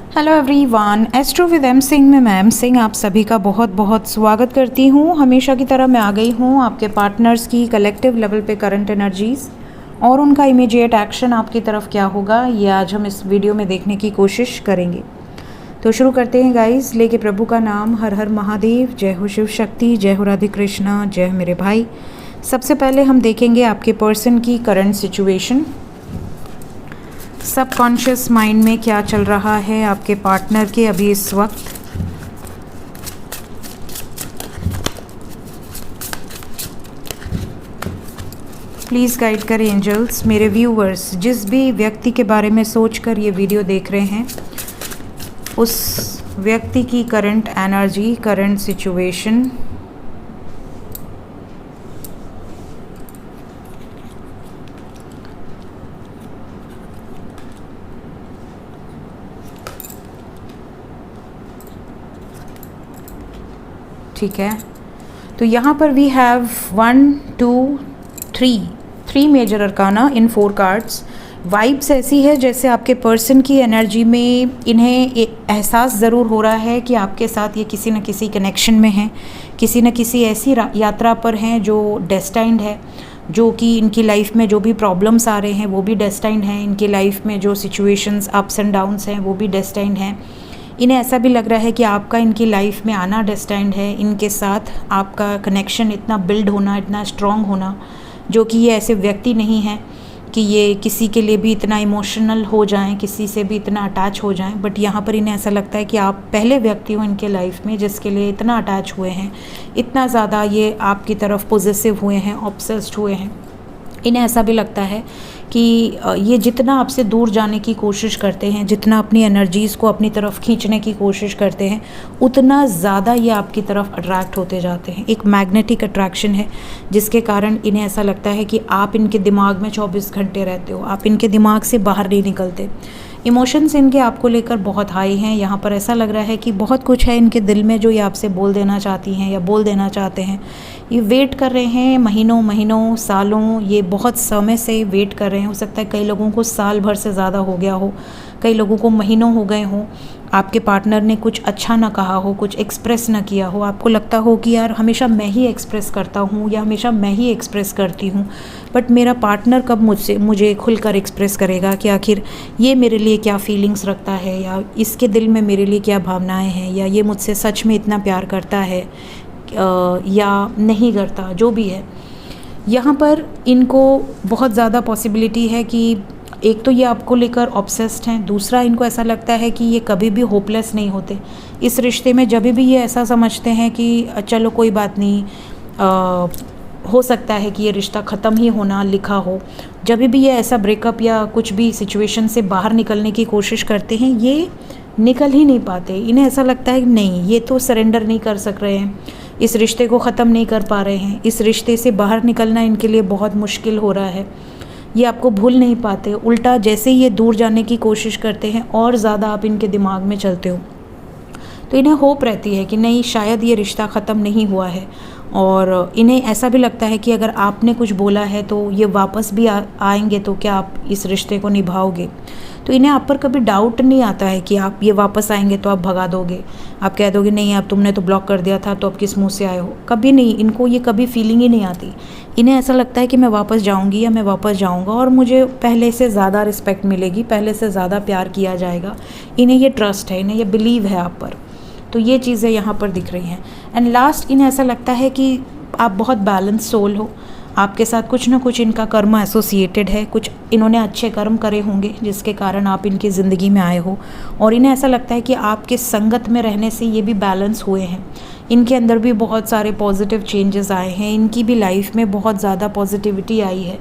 Hello everyone, astro with M Singh में मैं M Singh आप सभी का बहुत बहुत स्वागत करती हूँ। हमेशा की तरह मैं आ गई हूँ आपके पार्टनर्स की कलेक्टिव लेवल पे करंट एनर्जीज़ और उनका इमीडिएट एक्शन आपकी तरफ क्या होगा, ये आज हम इस वीडियो में देखने की कोशिश करेंगे। तो शुरू करते हैं गाइस, लेके प्रभु का नाम। हर हर महादेव, जय हो शिव शक्ति, जय हो राधे कृष्णा, जय हो मेरे भाई। सबसे पहले हम देखेंगे आपके पर्सन की करंट सिचुएशन। सबकॉन्शियस माइंड में क्या चल रहा है आपके पार्टनर के अभी इस वक्त। प्लीज़ गाइड करें एंजल्स। मेरे व्यूवर्स, जिस भी व्यक्ति के बारे में सोचकर ये वीडियो देख रहे हैं, उस व्यक्ति की करंट एनर्जी, करंट सिचुएशन, ठीक है। तो यहाँ पर we have 1 2 3 major arcana in 4 cards. Vibes ऐसी है जैसे आपके पर्सन की एनर्जी में इन्हें एहसास ज़रूर हो रहा है कि आपके साथ ये किसी न किसी कनेक्शन में हैं, किसी न किसी ऐसी यात्रा पर हैं जो डेस्टाइंड है, जो कि इनकी लाइफ में जो भी प्रॉब्लम्स आ रहे हैं वो भी डेस्टाइंड हैं, इनकी लाइफ में जो सिचुएशंस अप्स एंड डाउन्स हैं वो भी डेस्टाइंड हैं। इन्हें ऐसा भी लग रहा है कि आपका इनकी लाइफ में आना डेस्टाइंड है, इनके साथ आपका कनेक्शन इतना बिल्ड होना, इतना स्ट्रॉन्ग होना, जो कि ये ऐसे व्यक्ति नहीं हैं कि ये किसी के लिए भी इतना इमोशनल हो जाएं, किसी से भी इतना अटैच हो जाएं। बट यहाँ पर इन्हें ऐसा लगता है कि आप पहले व्यक्ति हो इनके लाइफ में जिसके लिए इतना अटैच हुए हैं, इतना ज़्यादा ये आपकी तरफ पॉजेसिव हुए हैं, ऑब्सेस्ड हुए हैं। इन्हें ऐसा भी लगता है कि ये जितना आपसे दूर जाने की कोशिश करते हैं, जितना अपनी एनर्जीज़ को अपनी तरफ खींचने की कोशिश करते हैं, उतना ज़्यादा ये आपकी तरफ अट्रैक्ट होते जाते हैं। एक मैग्नेटिक अट्रैक्शन है जिसके कारण इन्हें ऐसा लगता है कि आप इनके दिमाग में 24 घंटे रहते हो, आप इनके दिमाग से बाहर नहीं निकलते। इमोशंस इनके आपको लेकर बहुत हाई हैं। यहाँ पर ऐसा लग रहा है कि बहुत कुछ है इनके दिल में जो ये आपसे बोल देना चाहती हैं या बोल देना चाहते हैं। ये वेट कर रहे हैं महीनों सालों, ये बहुत समय से वेट कर रहे हैं। हो सकता है कई लोगों को साल भर से ज़्यादा हो गया हो, कई लोगों को महीनों हो गए हों। आपके पार्टनर ने कुछ अच्छा ना कहा हो, कुछ एक्सप्रेस ना किया हो, आपको लगता हो कि यार हमेशा मैं ही एक्सप्रेस करता हूँ या हमेशा मैं ही एक्सप्रेस करती हूँ, बट मेरा पार्टनर कब मुझे खुलकर एक्सप्रेस करेगा कि आखिर ये मेरे लिए क्या फीलिंग्स रखता है, या इसके दिल में मेरे लिए क्या भावनाएं हैं, या ये मुझसे सच में इतना प्यार करता है या नहीं करता, जो भी है। यहाँ पर इनको बहुत ज़्यादा पॉसिबिलिटी है कि एक तो ये आपको लेकर ऑब्सेस्ड हैं, दूसरा इनको ऐसा लगता है कि ये कभी भी होपलेस नहीं होते इस रिश्ते में। जब भी ये ऐसा समझते हैं कि चलो कोई बात नहीं, हो सकता है कि ये रिश्ता ख़त्म ही होना लिखा हो, जब भी ये ऐसा ब्रेकअप या कुछ भी सिचुएशन से बाहर निकलने की कोशिश करते हैं, ये निकल ही नहीं पाते। इन्हें ऐसा लगता है कि नहीं, ये तो सरेंडर नहीं कर सक रहे हैं, इस रिश्ते को ख़त्म नहीं कर पा रहे हैं, इस रिश्ते से बाहर निकलना इनके लिए बहुत मुश्किल हो रहा है। ये आपको भूल नहीं पाते, उल्टा जैसे ही ये दूर जाने की कोशिश करते हैं और ज़्यादा आप इनके दिमाग में चलते हो। तो इन्हें होप रहती है कि नहीं, शायद ये रिश्ता ख़त्म नहीं हुआ है, और इन्हें ऐसा भी लगता है कि अगर आपने कुछ बोला है तो ये वापस भी आएंगे, तो क्या आप इस रिश्ते को निभाओगे। तो इन्हें आप पर कभी डाउट नहीं आता है कि आप ये वापस आएंगे तो आप भगा दोगे, आप कह दोगे नहीं आप तुमने तो ब्लॉक कर दिया था तो अब किस मुँह से आए हो। कभी नहीं, इनको ये कभी फीलिंग ही नहीं आती। इन्हें ऐसा लगता है कि मैं वापस जाऊंगी या मैं वापस जाऊंगा और मुझे पहले से ज़्यादा रिस्पेक्ट मिलेगी, पहले से ज़्यादा प्यार किया जाएगा। इन्हें ये ट्रस्ट है, इन्हें ये बिलीव है आप पर। तो ये चीज़ें यहाँ पर दिख रही हैं। एंड लास्ट, इन्हें ऐसा लगता है कि आप बहुत बैलेंस सोल हो, आपके साथ कुछ ना कुछ इनका कर्म एसोसिएटेड है, कुछ इन्होंने अच्छे कर्म करे होंगे जिसके कारण आप इनकी ज़िंदगी में आए हो, और इन्हें ऐसा लगता है कि आपके संगत में रहने से ये भी बैलेंस हुए हैं। इनके अंदर भी बहुत सारे पॉजिटिव चेंजेस आए हैं, इनकी भी लाइफ में बहुत ज़्यादा पॉजिटिविटी आई है।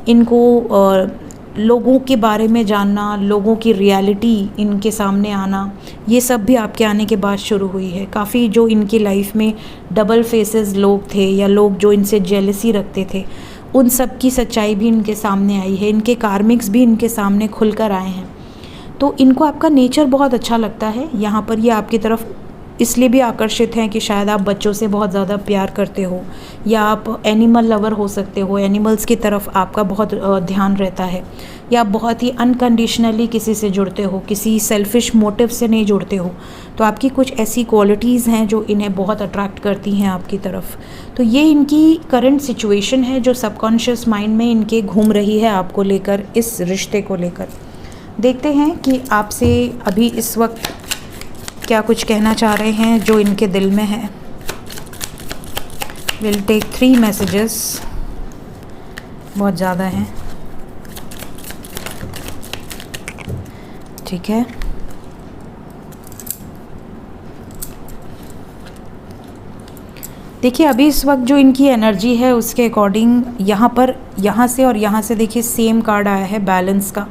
इनको लोगों के बारे में जानना, लोगों की रियलिटी इनके सामने आना, ये सब भी आपके आने के बाद शुरू हुई है। काफ़ी जो इनकी लाइफ में डबल फेसेस लोग थे या लोग जो इनसे जेलसी रखते थे, उन सब की सच्चाई भी इनके सामने आई है, इनके कार्मिक्स भी इनके सामने खुलकर आए हैं। तो इनको आपका नेचर बहुत अच्छा लगता है। यहाँ पर ये आपकी तरफ इसलिए भी आकर्षित हैं कि शायद आप बच्चों से बहुत ज़्यादा प्यार करते हो, या आप एनिमल लवर हो सकते हो, एनिमल्स की तरफ आपका बहुत ध्यान रहता है, या आप बहुत ही अनकंडीशनली किसी से जुड़ते हो, किसी सेल्फिश मोटिव से नहीं जुड़ते हो। तो आपकी कुछ ऐसी क्वालिटीज़ हैं जो इन्हें बहुत अट्रैक्ट करती हैं आपकी तरफ। तो ये इनकी करंट सिचुएशन है जो सबकॉन्शियस माइंड में इनके घूम रही है आपको लेकर, इस रिश्ते को लेकर। देखते हैं कि आपसे अभी इस वक्त क्या कुछ कहना चाह रहे हैं जो इनके दिल में है। विल टेक 3 मैसेजेस, बहुत ज़्यादा हैं, ठीक है। देखिए अभी इस वक्त जो इनकी एनर्जी है उसके अकॉर्डिंग यहाँ से और यहाँ से देखिए सेम कार्ड आया है, बैलेंस का।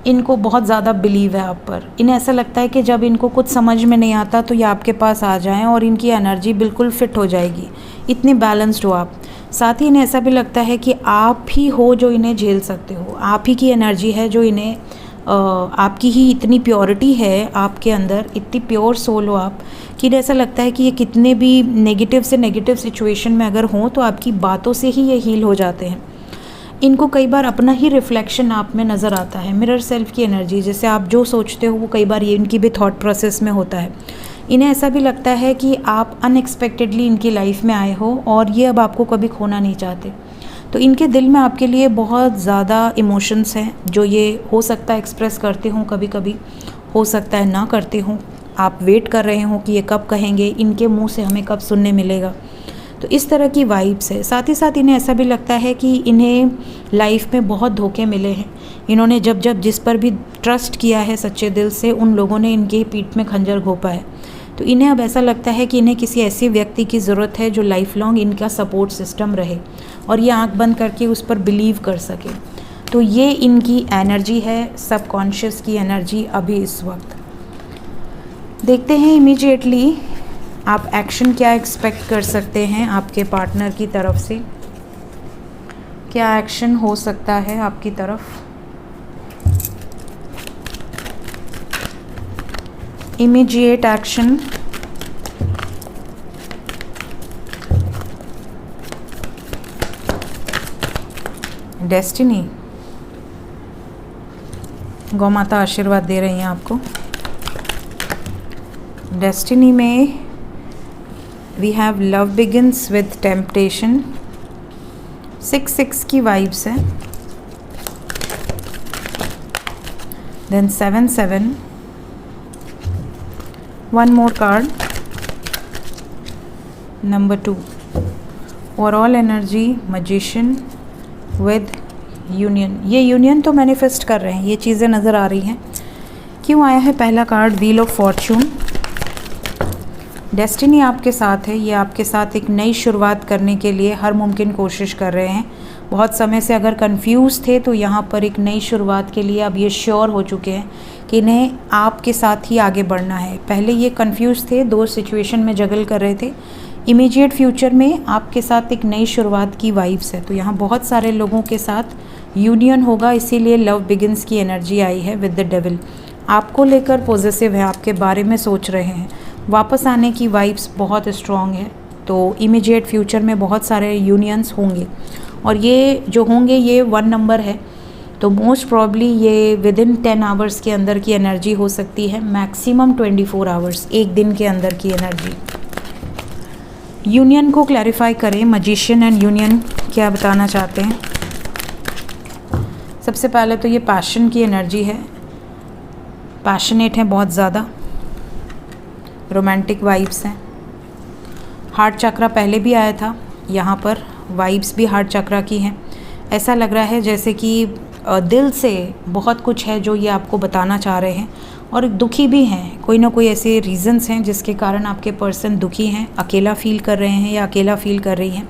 इनको बहुत ज़्यादा बिलीव है आप पर। इन्हें ऐसा लगता है कि जब इनको कुछ समझ में नहीं आता तो ये आपके पास आ जाएं और इनकी एनर्जी बिल्कुल फिट हो जाएगी, इतने बैलेंस्ड हो आप। साथ ही इन्हें ऐसा भी लगता है कि आप ही हो जो इन्हें झेल सकते हो, आप ही की एनर्जी है जो इन्हें आपकी ही इतनी प्योरिटी है आपके अंदर, इतनी प्योर सोल हो आप कि इन्हें ऐसा लगता है कि ये कितने भी नेगेटिव से नेगेटिव सिचुएशन में अगर हों तो आपकी बातों से ही ये हील हो जाते हैं। इनको कई बार अपना ही रिफ्लेक्शन आप में नज़र आता है, मिरर सेल्फ की एनर्जी, जैसे आप जो सोचते हो वो कई बार ये इनकी भी थॉट प्रोसेस में होता है। इन्हें ऐसा भी लगता है कि आप अनएक्सपेक्टेडली इनकी लाइफ में आए हो और ये अब आपको कभी खोना नहीं चाहते। तो इनके दिल में आपके लिए बहुत ज़्यादा इमोशंस हैं जो ये हो सकता है एक्सप्रेस करते हों, कभी कभी हो सकता है ना करते हों। आप वेट कर रहे हो कि ये कब कहेंगे, इनके मुंह से हमें कब सुनने मिलेगा। तो इस तरह की वाइब्स है। साथ ही साथ इन्हें ऐसा भी लगता है कि इन्हें लाइफ में बहुत धोखे मिले हैं। इन्होंने जब जिस पर भी ट्रस्ट किया है सच्चे दिल से, उन लोगों ने इनके पीठ में खंजर घोंपा है। तो इन्हें अब ऐसा लगता है कि इन्हें किसी ऐसे व्यक्ति की ज़रूरत है जो लाइफ लॉन्ग इनका सपोर्ट सिस्टम रहे और ये आंख बंद करके उस पर बिलीव कर सके। तो ये इनकी एनर्जी है, सबकॉन्शियस की एनर्जी अभी इस वक्त। देखते हैं इमीडिएटली आप एक्शन क्या एक्सपेक्ट कर सकते हैं आपके पार्टनर की तरफ से। क्या एक्शन हो सकता है आपकी तरफ। इमीडिएट एक्शन, डेस्टिनी, गौ माता आशीर्वाद दे रही हैं आपको। डेस्टिनी में we have love begins with temptation, 6 की वाइब्स है, then 7, 1 more card, number 2, overall energy magician with union. ये यूनियन तो मैनिफेस्ट कर रहे हैं, ये चीज़ें नज़र आ रही हैं। क्यों आया है पहला card, wheel of Fortune. Destiny आपके साथ है, ये आपके साथ एक नई शुरुआत करने के लिए हर मुमकिन कोशिश कर रहे हैं। बहुत समय से अगर कंफ्यूज थे तो यहाँ पर एक नई शुरुआत के लिए अब ये श्योर हो चुके हैं कि इन्हें आपके साथ ही आगे बढ़ना है। पहले ये कंफ्यूज थे, 2 सिचुएशन में जगल कर रहे थे। इमीडिएट फ्यूचर में आपके साथ एक नई शुरुआत की वाइब्स है। तो यहाँ बहुत सारे लोगों के साथ यूनियन होगा, इसीलिए लव बिगिन्स की एनर्जी आई है विद द डेविल। आपको लेकर पॉजिटिव है, आपके बारे में सोच रहे हैं, वापस आने की वाइब्स बहुत स्ट्रॉन्ग है। तो इमीडिएट फ्यूचर में बहुत सारे यूनियंस होंगे और ये जो होंगे ये 1 नंबर है, तो मोस्ट प्रॉब्ली ये विद इन 10 आवर्स के अंदर की एनर्जी हो सकती है, मैक्सिमम 24 आवर्स, एक दिन के अंदर की एनर्जी। यूनियन को क्लैरिफाई करें, मैजिशियन एंड यूनियन क्या बताना चाहते हैं। सबसे पहले तो ये पैशन की एनर्जी है, पैशनेट है बहुत ज़्यादा, रोमांटिक वाइब्स हैं। हार्ट चक्रा पहले भी आया था, यहाँ पर वाइब्स भी हार्ट चक्रा की हैं। ऐसा लग रहा है जैसे कि दिल से बहुत कुछ है जो ये आपको बताना चाह रहे हैं और दुखी भी हैं। कोई ना कोई ऐसे रीज़न्स हैं जिसके कारण आपके पर्सन दुखी हैं, अकेला फील कर रहे हैं या अकेला फील कर रही हैं।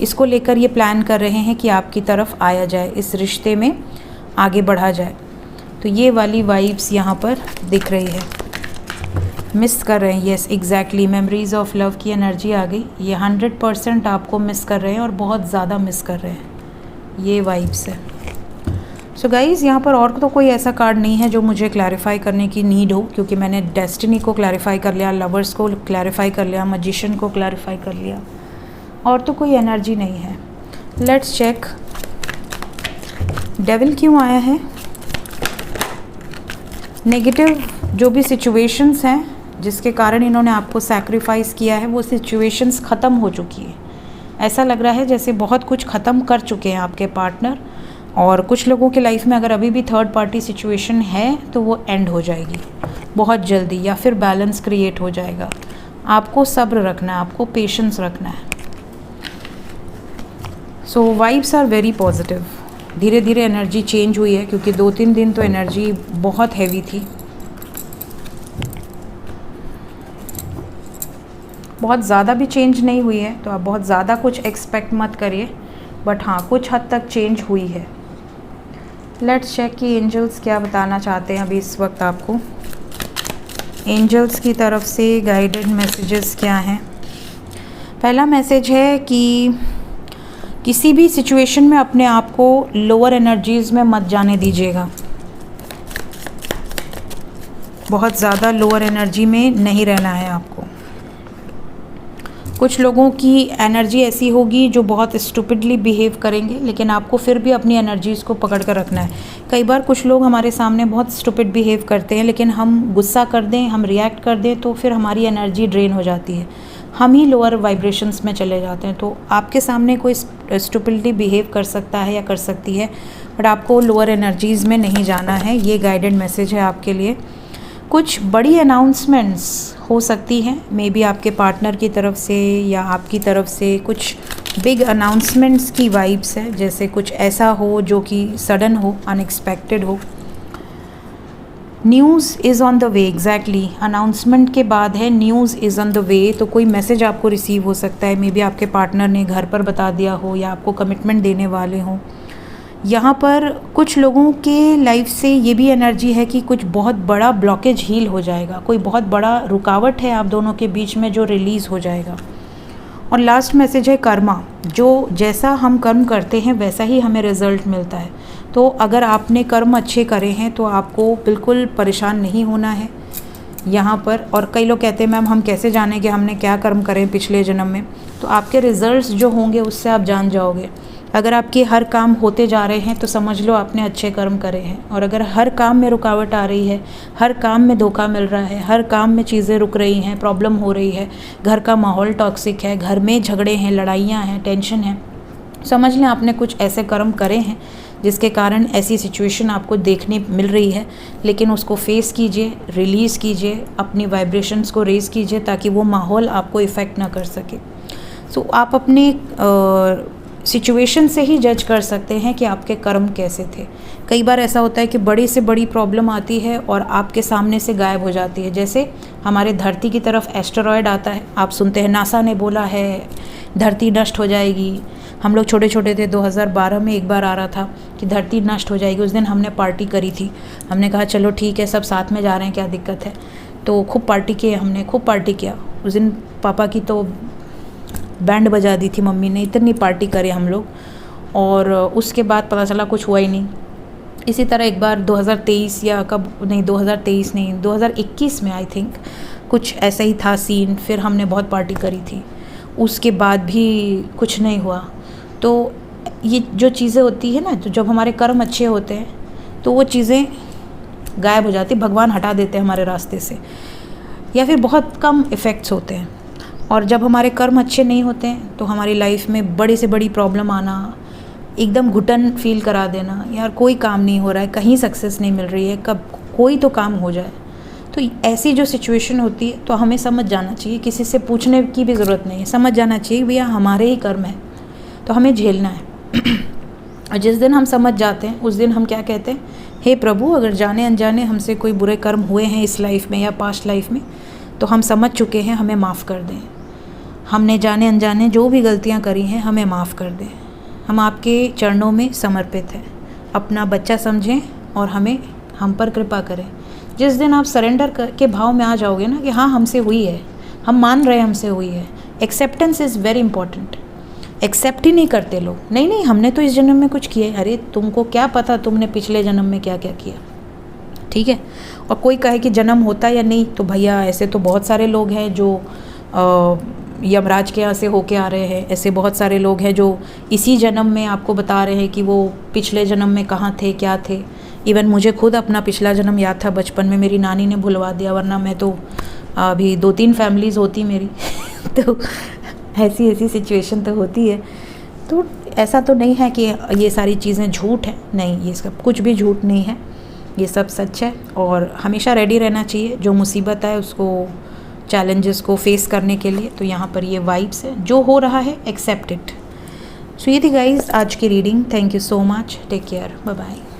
इसको लेकर ये प्लान कर रहे हैं कि आपकी तरफ आया जाए, इस रिश्ते में आगे बढ़ा जाए। तो ये वाली वाइब्स यहाँ पर दिख रही है। मिस कर रहे हैं, yes exactly, memories of love की एनर्जी आ गई। ये 100% आपको मिस कर रहे हैं और बहुत ज़्यादा मिस कर रहे हैं, ये वाइब्स है। सो गाइज़ यहाँ पर और तो कोई ऐसा कार्ड नहीं है जो मुझे क्लैरिफाई करने की नीड हो, क्योंकि मैंने डेस्टिनी को क्लैरिफाई कर लिया, लवर्स को क्लैरिफाई कर लिया, मैजिशियन को क्लैरिफाई कर लिया, और तो कोई एनर्जी नहीं है। लेट्स चेक डेविल क्यों आया है। नेगेटिव जो भी सिचुएशंस हैं जिसके कारण इन्होंने आपको सैक्रिफाइस किया है, वो सिचुएशंस ख़त्म हो चुकी है। ऐसा लग रहा है जैसे बहुत कुछ ख़त्म कर चुके हैं आपके पार्टनर, और कुछ लोगों के लाइफ में अगर अभी भी थर्ड पार्टी सिचुएशन है तो वो एंड हो जाएगी बहुत जल्दी, या फिर बैलेंस क्रिएट हो जाएगा। आपको सब्र रखना है, आपको पेशेंस रखना है। सो वाइब्स आर वेरी पॉजिटिव। धीरे धीरे एनर्जी चेंज हुई है, क्योंकि 2-3 दिन तो एनर्जी बहुत हैवी थी, बहुत ज़्यादा भी चेंज नहीं हुई है, तो आप बहुत ज़्यादा कुछ एक्सपेक्ट मत करिए, बट हाँ कुछ हद तक चेंज हुई है। लेट्स चेक कि एंजल्स क्या बताना चाहते हैं अभी इस वक्त आपको। एंजल्स की तरफ से गाइडेड मैसेजेस क्या हैं। पहला मैसेज है कि किसी भी सिचुएशन में अपने आप को लोअर एनर्जीज़ में मत जाने दीजिएगा, बहुत ज़्यादा लोअर एनर्जी में नहीं रहना है आपको। कुछ लोगों की एनर्जी ऐसी होगी जो बहुत स्टूपिडली बिहेव करेंगे, लेकिन आपको फिर भी अपनी एनर्जीज़ को पकड़ कर रखना है। कई बार कुछ लोग हमारे सामने बहुत स्टूपिड बिहेव करते हैं, लेकिन हम गुस्सा कर दें, हम रिएक्ट कर दें, तो फिर हमारी एनर्जी ड्रेन हो जाती है, हम ही लोअर वाइब्रेशंस में चले जाते हैं। तो आपके सामने कोई स्टूपिडली बिहेव कर सकता है या कर सकती है, बट आपको लोअर एनर्जीज़ में नहीं जाना है। ये गाइडेड मैसेज है आपके लिए। कुछ बड़ी अनाउंसमेंट्स हो सकती हैं, मे बी आपके पार्टनर की तरफ से या आपकी तरफ से कुछ बिग अनाउंसमेंट्स की वाइब्स है, जैसे कुछ ऐसा हो जो कि सडन हो, अनएक्सपेक्टेड हो। News is on the way, exactly announcement के बाद है news is on the way. तो कोई मैसेज आपको रिसीव हो सकता है, मे बी आपके पार्टनर ने घर पर बता दिया हो या आपको कमिटमेंट देने वाले हों। यहाँ पर कुछ लोगों के लाइफ से ये भी एनर्जी है कि कुछ बहुत बड़ा ब्लॉकेज हील हो जाएगा, कोई बहुत बड़ा रुकावट है आप दोनों के बीच में जो रिलीज़ हो जाएगा। और लास्ट मैसेज है कर्मा, जो जैसा हम कर्म करते हैं वैसा ही हमें रिज़ल्ट मिलता है। तो अगर आपने कर्म अच्छे करे हैं तो आपको बिल्कुल परेशान नहीं होना है यहाँ पर। और कई लोग कहते हैं मैम हम कैसे जानें कि हमने क्या कर्म करें पिछले जन्म में, तो आपके रिज़ल्ट्स जो होंगे उससे आप जान जाओगे। अगर आपके हर काम होते जा रहे हैं तो समझ लो आपने अच्छे कर्म करे हैं, और अगर हर काम में रुकावट आ रही है, हर काम में धोखा मिल रहा है, हर काम में चीज़ें रुक रही हैं, प्रॉब्लम हो रही है, घर का माहौल टॉक्सिक है, घर में झगड़े हैं, लड़ाइयाँ हैं, टेंशन है, समझ लें आपने कुछ ऐसे कर्म करे हैं जिसके कारण ऐसी सिचुएशन आपको देखने मिल रही है। लेकिन उसको फेस कीजिए, रिलीज़ कीजिए, अपनी वाइब्रेशंस को रेज़ कीजिए ताकि वो माहौल आपको इफ़ेक्ट ना कर सके। सो आप अपने सिचुएशन से ही जज कर सकते हैं कि आपके कर्म कैसे थे। कई बार ऐसा होता है कि बड़ी से बड़ी प्रॉब्लम आती है और आपके सामने से गायब हो जाती है। जैसे हमारे धरती की तरफ एस्टेरॉयड आता है, आप सुनते हैं नासा ने बोला है धरती नष्ट हो जाएगी। हम लोग छोटे छोटे थे, 2012 में एक बार आ रहा था कि धरती नष्ट हो जाएगी। उस दिन हमने पार्टी करी थी, हमने कहा चलो ठीक है सब साथ में जा रहे हैं, क्या दिक्कत है। तो खूब पार्टी किए, हमने खूब पार्टी किया। उस दिन पापा की तो बैंड बजा दी थी मम्मी ने, इतनी पार्टी करे हम लोग। और उसके बाद पता चला कुछ हुआ ही नहीं। इसी तरह एक बार 2023 या कब नहीं 2023 नहीं 2021 में आई थिंक कुछ ऐसा ही था सीन। फिर हमने बहुत पार्टी करी थी, उसके बाद भी कुछ नहीं हुआ। तो ये जो चीज़ें होती है ना, तो जब हमारे कर्म अच्छे होते हैं तो वो चीज़ें गायब हो जाती, भगवान हटा देते हैं हमारे रास्ते से, या फिर बहुत कम इफ़ेक्ट्स होते हैं। और जब हमारे कर्म अच्छे नहीं होते हैं तो हमारी लाइफ में बड़ी से बड़ी प्रॉब्लम आना, एकदम घुटन फील करा देना, यार कोई काम नहीं हो रहा है, कहीं सक्सेस नहीं मिल रही है, कब कोई तो काम हो जाए। तो ऐसी जो सिचुएशन होती है तो हमें समझ जाना चाहिए, किसी से पूछने की भी ज़रूरत नहीं है, समझ जाना चाहिए भैया हमारे ही कर्म है तो हमें झेलना है। और जिस दिन हम समझ जाते हैं उस दिन हम क्या कहते हैं, हे प्रभु अगर जाने अनजाने हमसे कोई बुरे कर्म हुए हैं इस लाइफ में या पास्ट लाइफ में तो हम समझ चुके हैं, हमें माफ़ कर दें। हमने जाने अनजाने जो भी गलतियां करी हैं हमें माफ़ कर दें। हम आपके चरणों में समर्पित हैं, अपना बच्चा समझें और हम पर कृपा करें। जिस दिन आप सरेंडर के भाव में आ जाओगे ना कि हाँ हमसे हुई है, हम मान रहे हैं हमसे हुई है, acceptance is very important. Accept ही नहीं करते लोग, नहीं नहीं हमने तो इस जन्म में कुछ किया है। अरे तुमको क्या पता तुमने पिछले जन्म में क्या क्या किया, ठीक है। और कोई कहे कि जन्म होता या नहीं, तो भैया ऐसे तो बहुत सारे लोग हैं जो यमराज के यहाँ से होके आ रहे हैं, ऐसे बहुत सारे लोग हैं जो इसी जन्म में आपको बता रहे हैं कि वो पिछले जन्म में कहाँ थे क्या थे। इवन मुझे खुद अपना पिछला जन्म याद था, बचपन में मेरी नानी ने भुलवा दिया, वरना मैं तो अभी 2-3 फैमिलीज़ होती मेरी तो ऐसी ऐसी सिचुएशन तो होती है। तो ऐसा तो नहीं है कि ये सारी चीज़ें झूठ हैं, नहीं ये सब कुछ भी झूठ नहीं है, ये सब सच है। और हमेशा रेडी रहना चाहिए जो मुसीबत है उसको, चैलेंजेस को फेस करने के लिए। तो यहाँ पर ये वाइब्स है, जो हो रहा है एक्सेप्ट इट। सो ये थी गाइज आज की reading. Thank you so much, take care, bye bye.